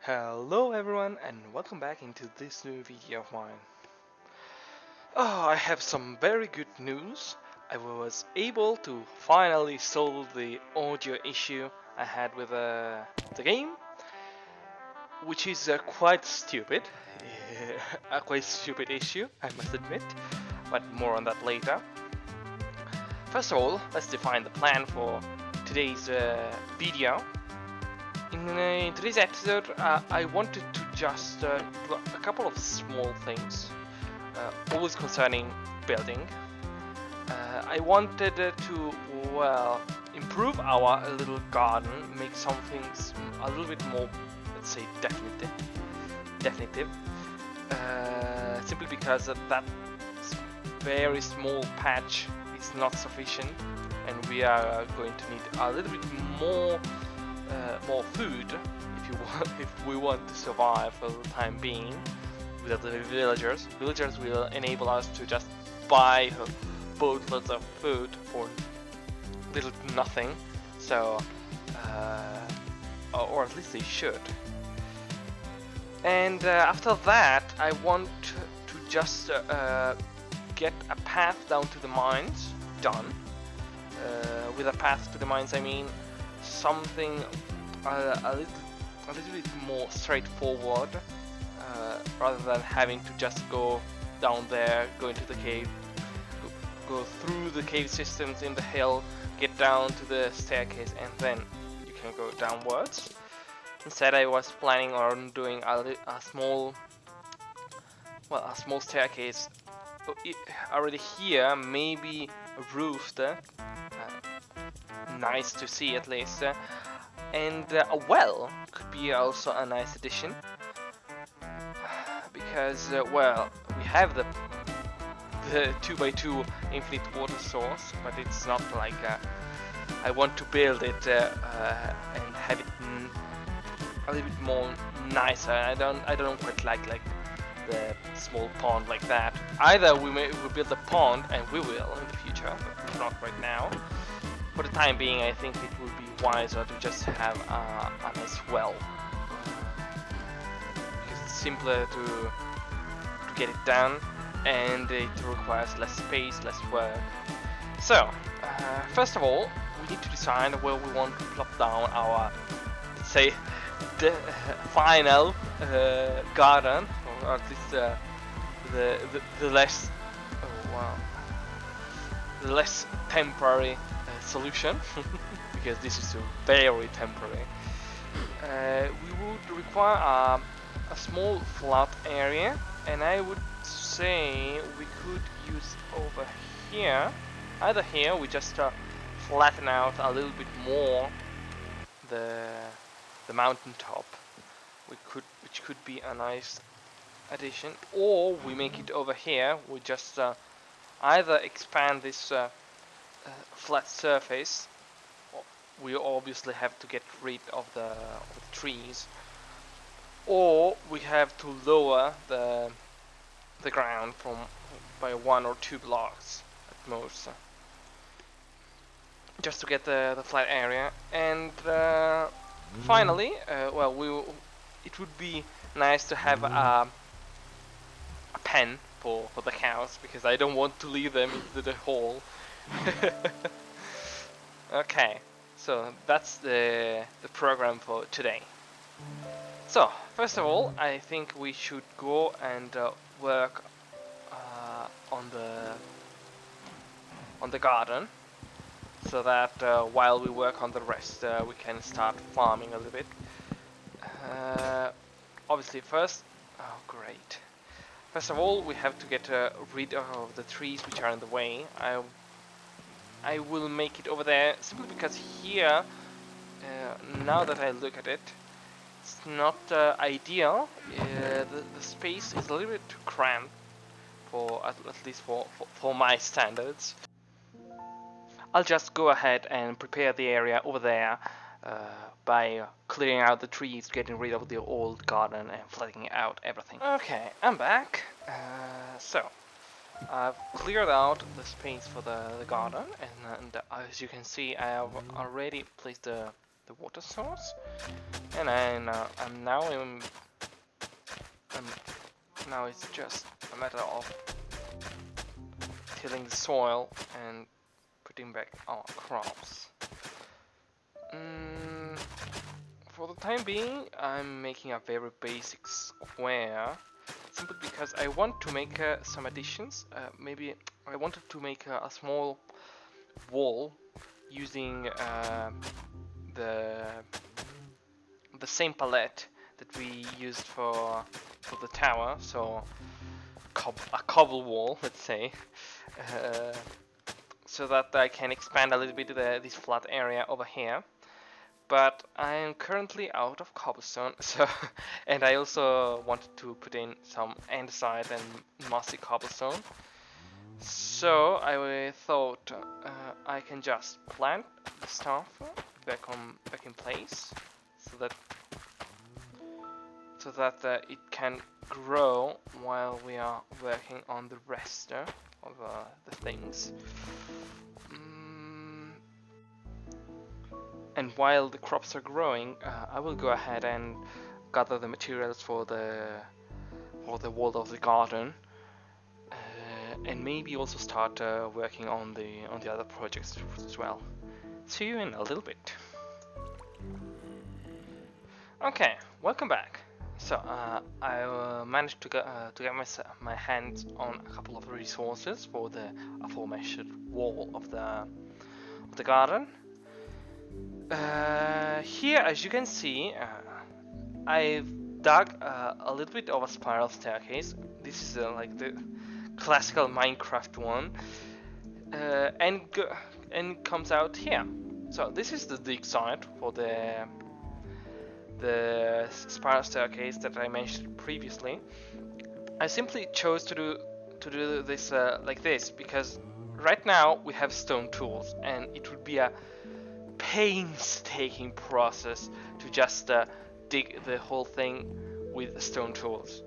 Hello everyone and welcome back into this new video of mine. I have some very good news. I was able to finally solve the audio issue I had with the game, which is quite stupid. A quite stupid issue, I must admit, but more on that later. First of all, let's define the plan for today's video. In today's episode, I wanted to just do a couple of small things, always concerning building. I wanted to, improve our little garden, make some things a little bit more, let's say, definitive. Simply because that very small patch is not sufficient, and we are going to need a little bit more food if we want to survive for the time being without the villagers. Villagers will enable us to just buy boatloads of food for little to nothing. So, or at least they should. And after that, I want to just get a path down to the mines done. With a path to the mines, I mean something a little bit more straightforward, rather than having to just go down there, go into the cave, go through the cave systems in the hill, get down to the staircase, and then you can go downwards. Instead, I was planning on doing a small staircase already here, maybe roofed. Nice to see at least, and a well could be also a nice addition, because we have the 2x2 infinite water source, but it's not like I want to build it and have it a little bit more nicer. I don't quite like the small pond like that. Either we build a pond, and we will in the future, but not right now. For the time being, I think it would be wiser to just have a nice well, because it's simpler to get it done, and it requires less space, less work. So, first of all, we need to decide where we want to plop down our, let's say, the final garden, or at least the less, the less temporary solution, because this is very temporary. We would require a small flat area, and I would say we could use over here. Either here we just flatten out a little bit more the mountain top, which could be a nice addition, or we make it over here. We just either expand this flat surface. We obviously have to get rid of the trees, or we have to lower the ground by 1 or 2 blocks at most, just to get the flat area. And finally, it would be nice to have a pen for the cows, because I don't want to leave them into the hole. Okay, so that's the program for today. So first of all, I think we should go and work on the garden, so that while we work on the rest, we can start farming a little bit. Obviously, first of all, we have to get rid of the trees which are in the way. I will make it over there simply because here, now that I look at it, it's not ideal. The space is a little bit too cramped for at least for my standards. I'll just go ahead and prepare the area over there by clearing out the trees, getting rid of the old garden, and flattening out everything. Okay, I'm back. So I've cleared out the space for the garden, and as you can see, I have already placed the the water source, and I'm now in. Now it's just a matter of tilling the soil and putting back our crops. For the time being, I'm making a very basic square, simply because I want to make some additions. Maybe I wanted to make a small wall using the same palette that we used for the tower, so a cobble wall, let's say, so that I can expand a little bit this flat area over here. But I am currently out of cobblestone, so and I also wanted to put in some andesite and mossy cobblestone. So I thought I can just plant the stuff back in place, so that it can grow while we are working on the rest of the things. And while the crops are growing, I will go ahead and gather the materials for the wall of the garden, and maybe also start working on the other projects as well. See you in a little bit. Okay, welcome back. So I managed to get my hands on a couple of resources for the aforementioned wall of the garden. Here, as you can see, I've dug a little bit of a spiral staircase. This is like the classical Minecraft one, and comes out here. So this is the dig site for the spiral staircase that I mentioned previously. I simply chose to do this like this because right now we have stone tools, and it would be a painstaking process to just dig the whole thing with stone tools.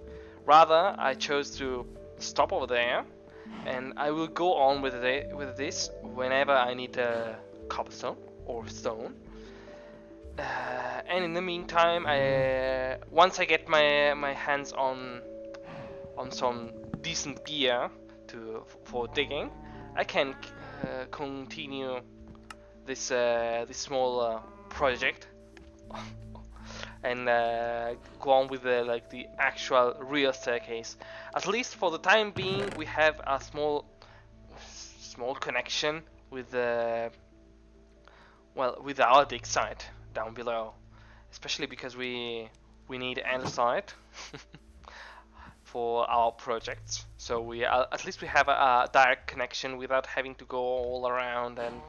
Rather, I chose to stop over there, and I will go on with this whenever I need cobblestone or stone. And in the meantime, once I get my hands on some decent gear for digging, I can continue this small project and go on with the actual real staircase. At least for the time being, we have a small connection with with our dig site down below, especially because we need andesite for our projects. So we at least we have a direct connection without having to go all around and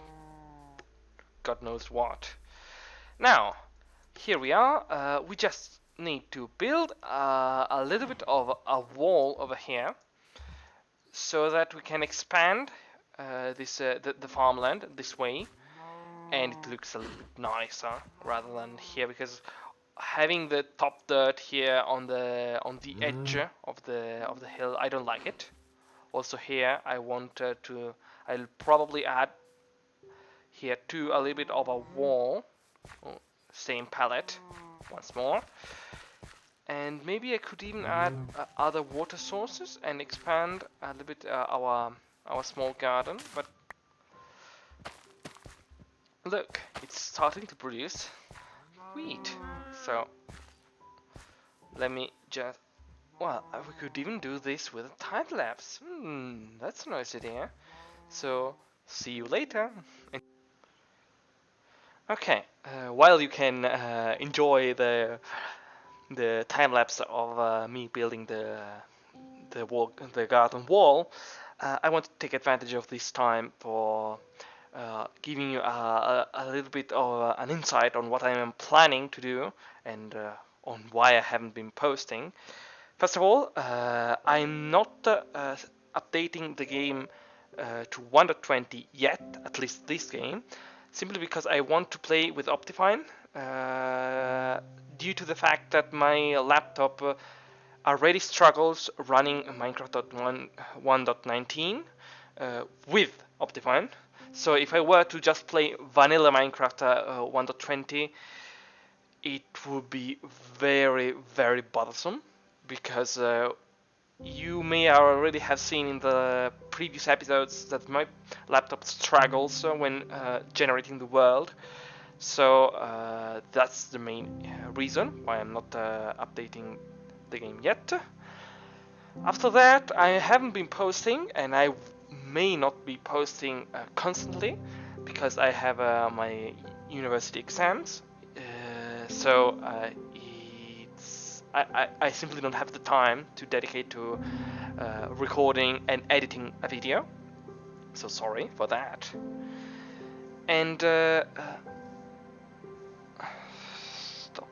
God knows what. Now, here we are. We just need to build a little bit of a wall over here, so that we can expand the farmland this way, and it looks a little bit nicer rather than here, because having the top dirt here on the edge of the hill, I don't like it. Also here, I'll probably add here too a little bit of a wall, same palette once more, and maybe I could even add other water sources and expand a little bit our small garden. But look, it's starting to produce wheat. So let me just, well, we could even do this with a time lapse. That's a nice idea. So see you later. Okay, while you can enjoy the time lapse of me building the garden wall, I want to take advantage of this time for giving you a little bit of an insight on what I am planning to do, and on why I haven't been posting. First of all, I'm not updating the game to 1.20 yet, at least this game, simply because I want to play with Optifine, due to the fact that my laptop already struggles running Minecraft 1.19 with Optifine. So if I were to just play vanilla Minecraft 1.20, it would be very, very bothersome, because you may already have seen in the previous episodes that my laptop struggles when generating the world. So that's the main reason why I'm not updating the game yet. After that, I haven't been posting, and I may not be posting constantly, because I have my university exams. So I simply don't have the time to dedicate to recording and editing a video. So sorry for that. And stop.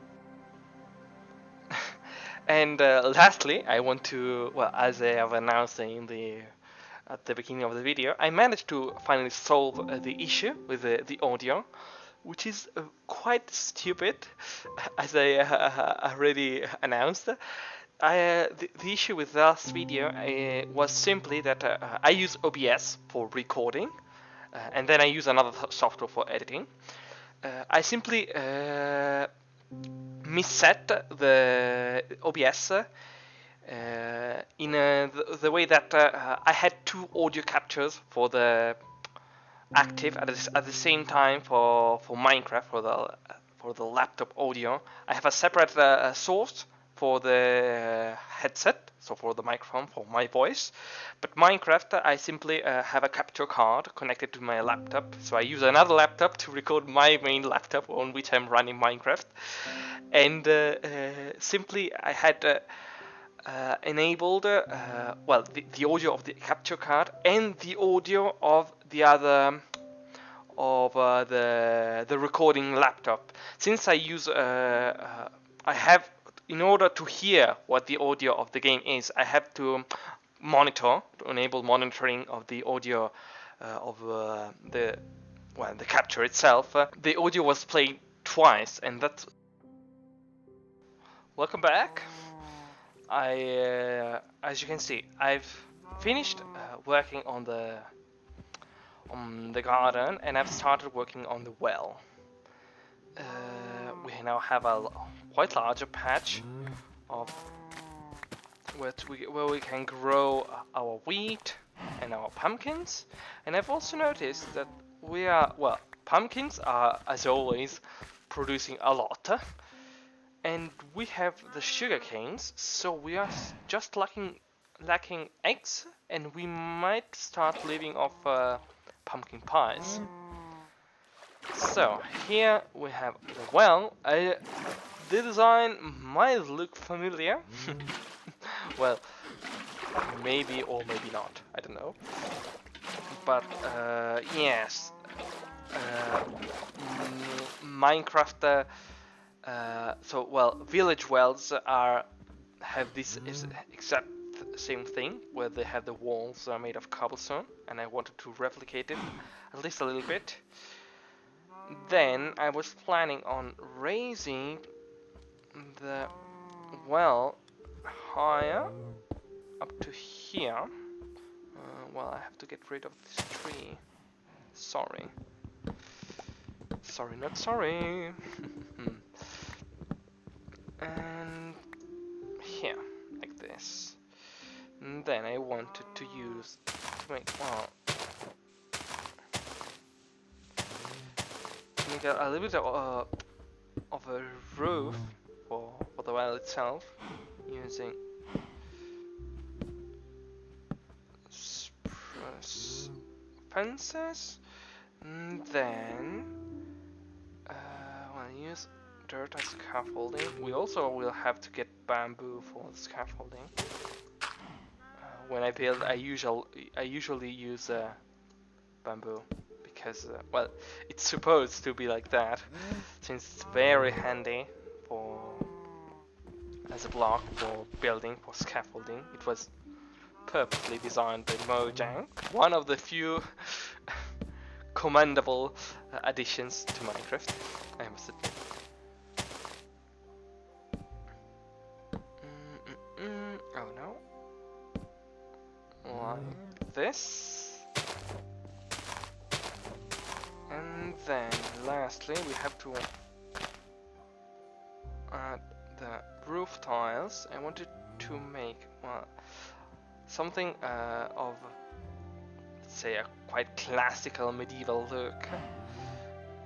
And lastly, I want to, well, as I have announced at the beginning of the video, I managed to finally solve the issue with the audio, which is quite stupid, as I already announced. The issue with last video was simply that I use OBS for recording, and then I use another software for editing. I simply misset the OBS in the way that I had two audio captures for the active at the same time for Minecraft, for the laptop audio. I have a separate source for the headset, so for the microphone for my voice. But Minecraft, I simply have a capture card connected to my laptop, so I use another laptop to record my main laptop on which I'm running Minecraft. And simply I had enabled well, the audio of the capture card and the audio of the other of the recording laptop. Since I use I have, in order to hear what the audio of the game is, I have to enable monitoring of the audio of the capture itself. The audio was played twice, and that's. Welcome back. As you can see, I've finished working on the garden, and I've started working on the well. We now have a quite larger patch of where we can grow our wheat and our pumpkins. And I've also noticed that pumpkins are, as always, producing a lot. And we have the sugar canes, so we are just lacking eggs, and we might start living off pumpkin pies. So here we have the well. The design might look familiar. Well, maybe or maybe not, I don't know. But yes, Minecraft. Village wells have this exact same thing, where they have the walls are made of cobblestone, and I wanted to replicate it at least a little bit. Then I was planning on raising the well higher up to here. Well, I have to get rid of this tree. Sorry, not sorry. And here, like this. And then I wanted to make a little bit of a roof for the well itself, using spruce fences. And then use dirt as scaffolding. We also will have to get bamboo for the scaffolding. When I build, I usually use bamboo, because well, it's supposed to be like that, since it's very handy as a block for building, for scaffolding. It was purposely designed by Mojang, one of the few commendable additions to Minecraft, I must admit. Oh no. Like this. then lastly we have to add the roof tiles. I wanted to make something of, let's say, a quite classical medieval look,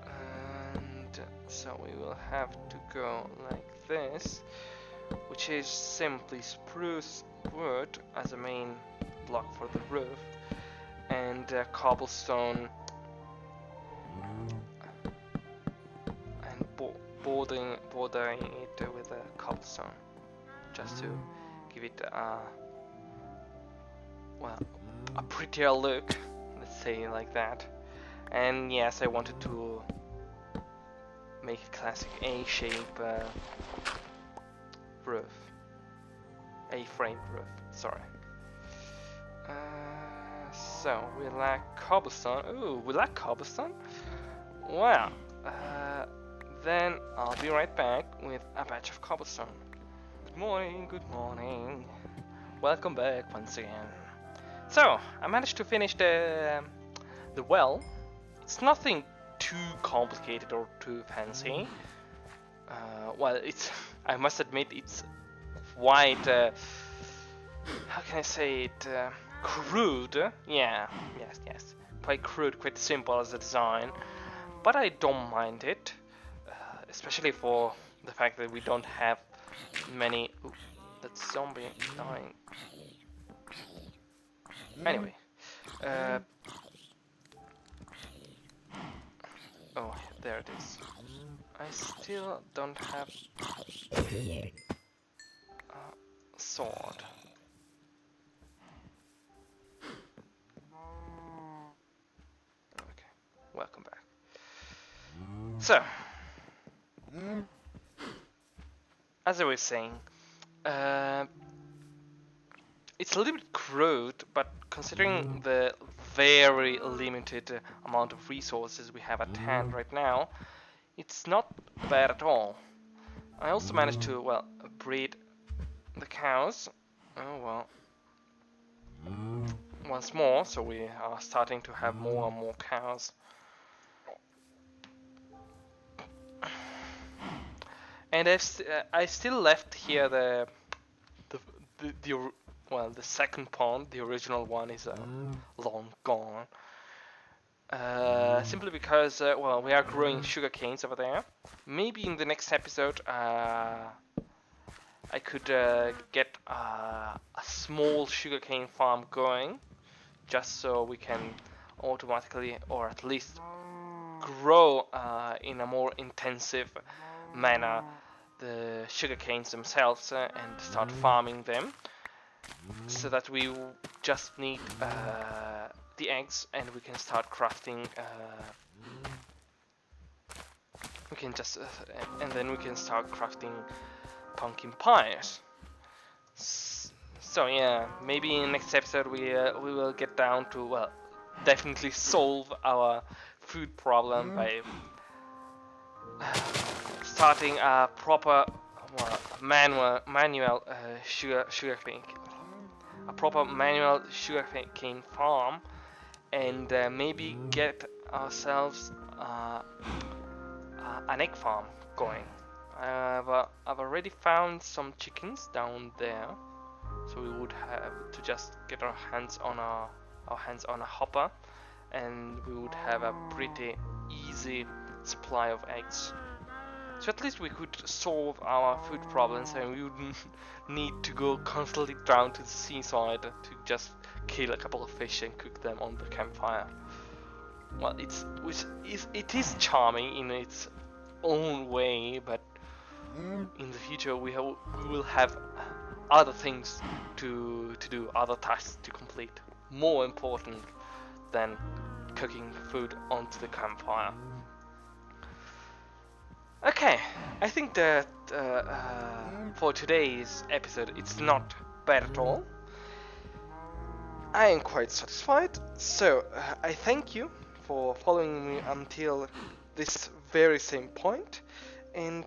and so we will have to go like this, which is simply spruce wood as a main block for the roof, and cobblestone, and bordering it with a cobblestone, just to give it a prettier look, let's say like that. And yes, I wanted to make a classic A-shape roof, A-frame roof, sorry. So we lack cobblestone. Ooh, we lack cobblestone? Well, then I'll be right back with a batch of cobblestone. Good morning, good morning. Welcome back once again. So, I managed to finish the well. It's nothing too complicated or too fancy. Well, it's, I must admit, it's quite, how can I say it, crude. Yeah, yes, quite crude, quite simple as a design. But I don't mind it, especially for the fact that we don't have many... Ooh, that zombie dying. Anyway, oh, there it is. I still don't have a sword. Okay, welcome back. So, as I was saying, it's a little bit crude, but considering the very limited amount of resources we have at hand right now, it's not bad at all. I also managed to, well, breed the cows. Oh well. Once more, so we are starting to have more and more cows. And I still left here the second pond. The original one is long gone. Simply because well, we are growing sugar canes over there. Maybe in the next episode I could get a small sugarcane farm going, just so we can automatically, or at least grow in a more intensive manner, the sugar canes themselves and start farming them, so that we just need the eggs and we can start crafting. We can just and then we can start crafting pumpkin pies. So yeah, maybe in next episode we will get down to, well, definitely solve our food problem by starting a proper manual sugarcane farm, and maybe get ourselves an egg farm going. I've already found some chickens down there, so we would have to just get our hands on a hopper, and we would have a pretty easy supply of eggs. So at least we could solve our food problems, and we wouldn't need to go constantly down to the seaside to just kill a couple of fish and cook them on the campfire. Well, it is charming in its own way, but in the future we will have other things to do, other tasks to complete, more important than cooking food onto the campfire. Okay, I think that for today's episode it's not bad at all. I am quite satisfied, so I thank you for following me until this very same point, and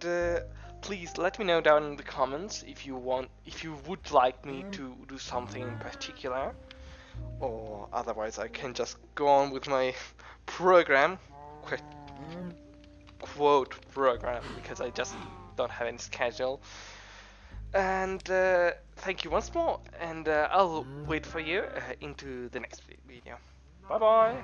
please let me know down in the comments if you would like me to do something in particular, or otherwise I can just go on with my program quote program because I just don't have any schedule. And thank you once more, and I'll wait for you into the next video. Bye bye.